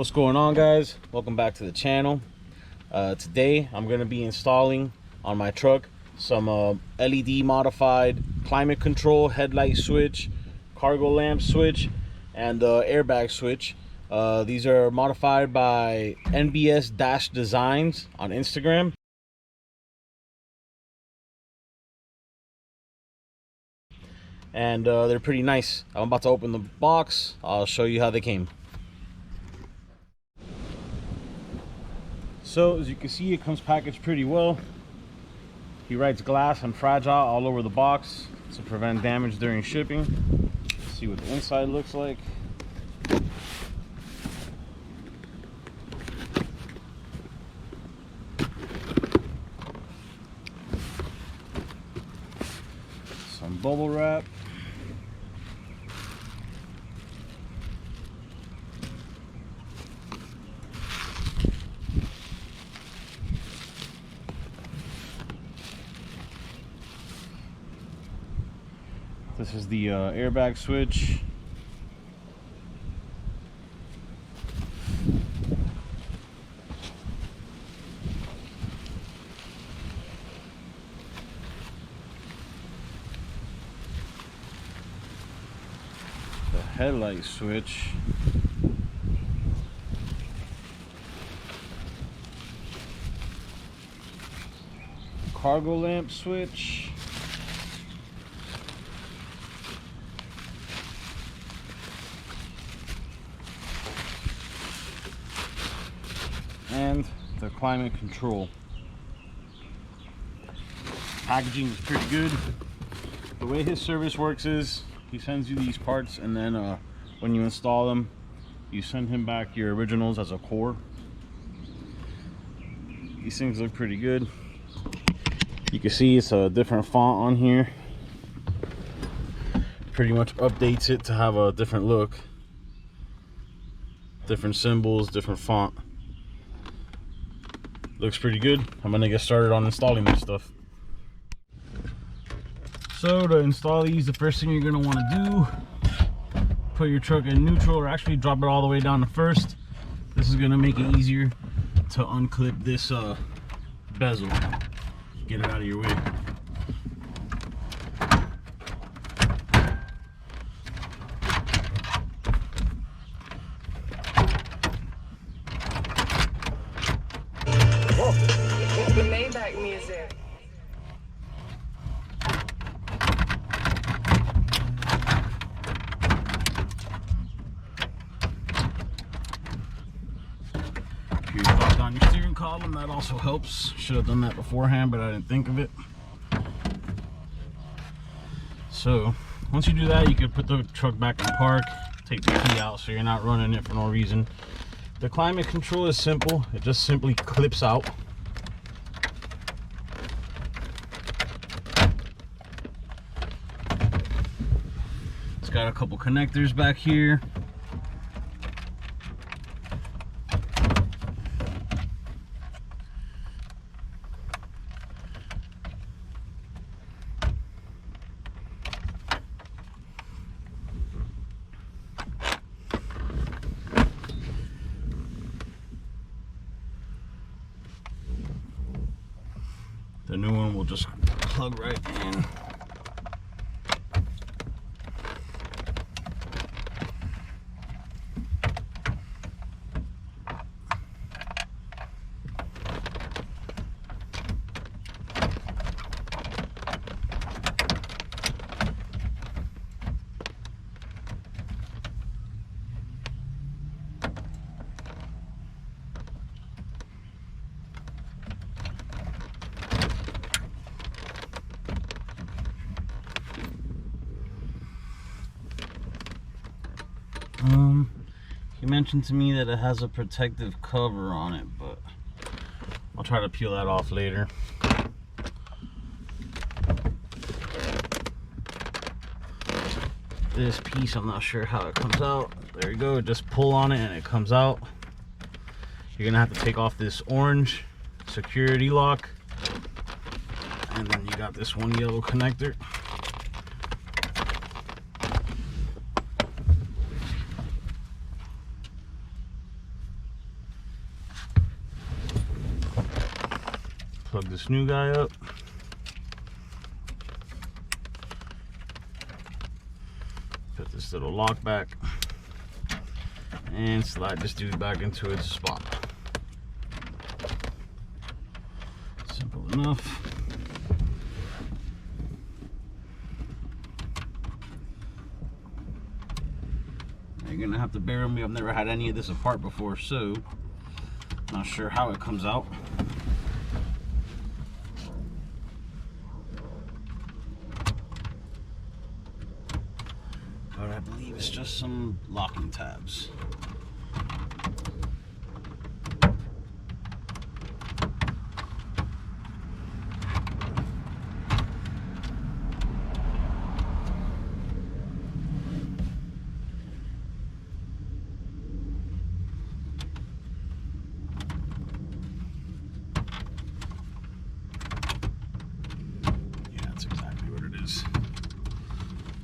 What's going on, guys? Welcome back to the channel. Today I'm going to be installing on my truck some LED modified climate control, headlight switch, cargo lamp switch, and airbag switch. These are modified by NBS Designs on Instagram. And they're pretty nice. I'm about to open the box. I'll show you how they came. So as you can see, it comes packaged pretty well. He writes glass and fragile all over the box to prevent damage during shipping. Let's see what the inside looks like. Some bubble wrap. This is the airbag switch. The headlight switch. Cargo lamp switch. And the climate control. Packaging is pretty good. The way his service works is he sends you these parts, and then when you install them, you send him back your originals as a core. These things look pretty good. You can see it's a different font on here. Pretty much updates it to have a different look. Different symbols, different font. Looks pretty good. I'm gonna get started on installing this stuff. So to install these, the first thing you're gonna want to do, put your truck in neutral, or actually drop it all the way down to first. This is gonna make it easier to unclip this bezel. Get it out of your way. The Maybach music. If you drop down your steering column, that also helps. Should have done that beforehand, but I didn't think of it. So once you do that, you can put the truck back in park, take the key out so you're not running it for no reason. The climate control is simple. It just simply clips out. It's got a couple connectors back here. The new one will just plug right in. He mentioned to me that it has a protective cover on it, but I'll try to peel that off later. This piece, I'm not sure how it comes out. There you go, just pull on it and it comes out. You're gonna have to take off this orange security lock, and then you got this one yellow connector. this new guy up. Put this little lock back and slide this dude back into its spot. Simple enough. You're gonna have to bear with me. I've never had any of this apart before, so not sure how it comes out. But I believe it's just some locking tabs.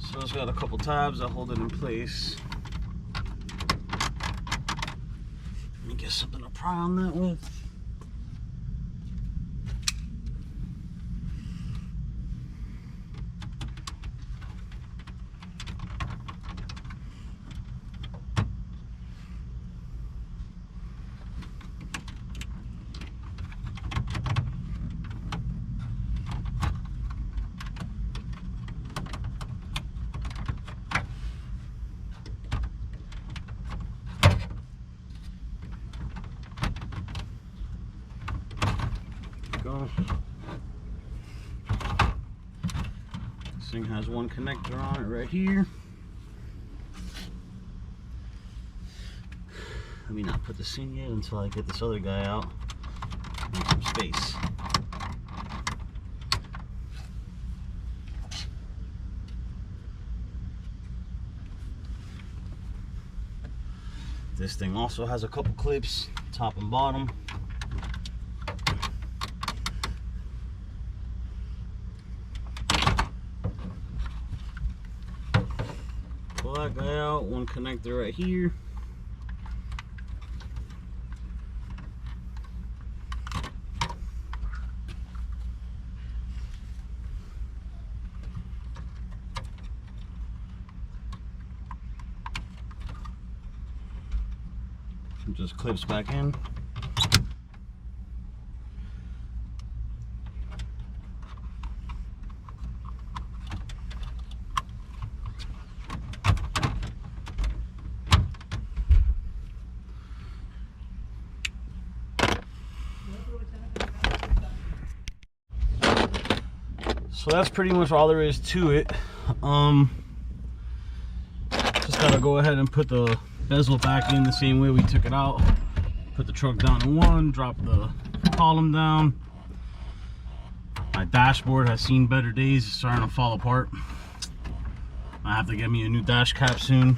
So it's got a couple tabs that hold it in place. Let me get something to pry on that with. This thing has one connector on it right here. Let me not put this in yet until I get this other guy out. Make some space. This thing also has a couple clips, top and bottom. Pull that guy out, one connector right here. It just clips back in. So that's pretty much all there is to it. Just gotta go ahead and put the bezel back in the same way we took it out. Put the truck down in one, drop the column down. My dashboard has seen better days. It's starting to fall apart. I have to get me a new dash cap soon.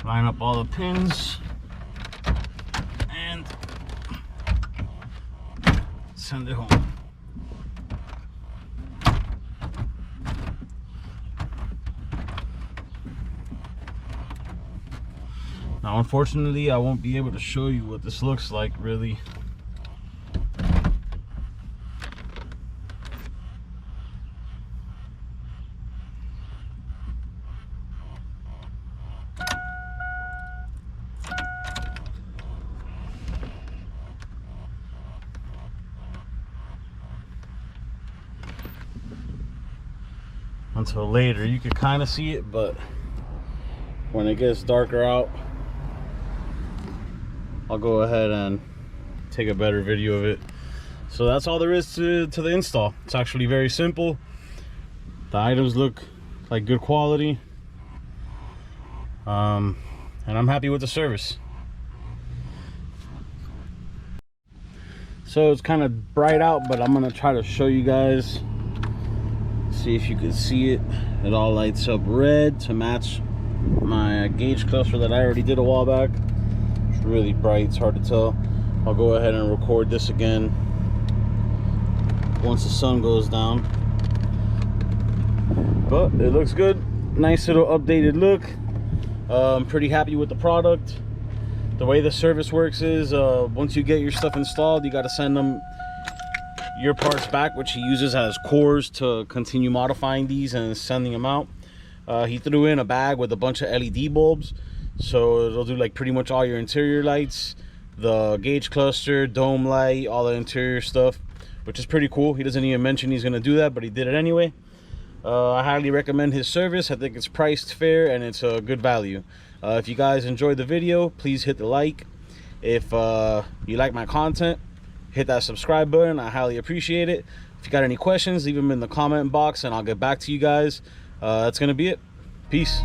Line up all the pins and send it home. Now, unfortunately, I won't be able to show you what this looks like really. Until later. You can kind of see it, but when it gets darker out, I'll go ahead and take a better video of it. So that's all there is to the install. It's actually very simple. The items look like good quality, and I'm happy with the service. So it's kind of bright out, but I'm gonna try to show you guys. See if you can see it. It all lights up red to match my gauge cluster that I already did a while back. It's really bright, it's hard to tell. I'll go ahead and record this again once the sun goes down. But it looks good. Nice little updated look. I'm pretty happy with the product. The way the service works is once you get your stuff installed, you got to send them your parts back, which he uses as cores to continue modifying these and sending them out. He threw in a bag with a bunch of LED bulbs, so it'll do like pretty much all your interior lights, the gauge cluster, dome light, all the interior stuff, which is pretty cool. He doesn't even mention he's going to do that, but he did it anyway. I highly recommend his service. I think it's priced fair and it's a good value. If you guys enjoyed the video, please hit the like. If you like my content, hit that subscribe button. I highly appreciate it. If you got any questions, leave them in the comment box and I'll get back to you guys. That's gonna be it. Peace.